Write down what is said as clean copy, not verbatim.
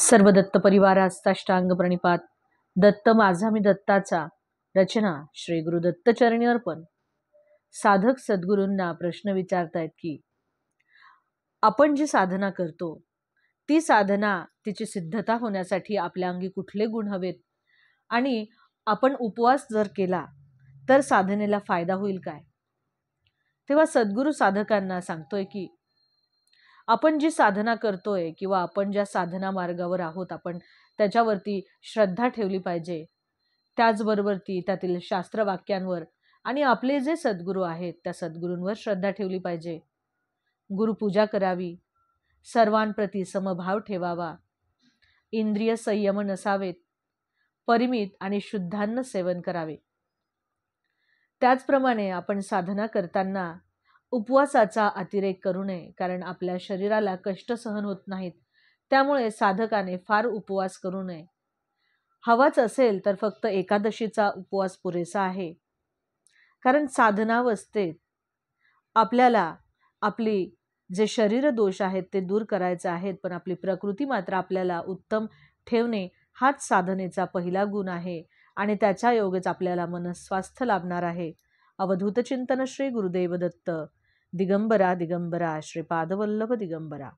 सर्व दत्त परिवारात साष्टांग प्रणिपात. दत्त माझा मी दत्ताचा. रचना श्री गुरु दत्त चरणी अर्पण. साधक सद्गुरूंना प्रश्न विचारतायत की आपण जी साधना करतो ती साधना तिची सिद्धता होण्यासाठी आपल्या अंगी कुठले गुण हवेत, आणि आपण उपवास जर केला तर साधनेला फायदा होईल काय? तेव्हा सद्गुरू साधकांना सांगतोय की आपण जी साधना करतोय किंवा आपण ज्या साधना मार्गावर आहोत आपण त्याच्यावरती श्रद्धा ठेवली पाहिजे. त्याचबरोबर त्यातील शास्त्र वाक्यांवर आणि आपले जे सद्गुरू आहेत त्या सद्गुरूंवर श्रद्धा ठेवली पाहिजे. गुरुपूजा करावी, सर्वांप्रती समभाव ठेवावा, इंद्रिय संयम नसावेत, परिमित आणि शुद्धान्न सेवन करावे. त्याचप्रमाणे आपण साधना करताना उपवासाचा अतिरेक करू नये, कारण आपल्या शरीराला कष्ट सहन होत नाहीत. त्यामुळे साधकाने फार उपवास करू नये. हवाच असेल तर फक्त एकादशीचा उपवास पुरेसा आहे, कारण साधनावस्थेत आपल्याला आपली जे शरीर दोष आहेत ते दूर करायचे आहेत, पण आपली प्रकृती मात्र आपल्याला उत्तम ठेवणे हाच साधनेचा पहिला गुण आहे, आणि त्याच्या योगच आपल्याला मनस्वास्थ्य लाभणार आहे. अवधूत चिंतन श्री गुरुदेव दत्त. दिगंबरा दिगंबरा श्रीपादवल्लभ दिगंबरा.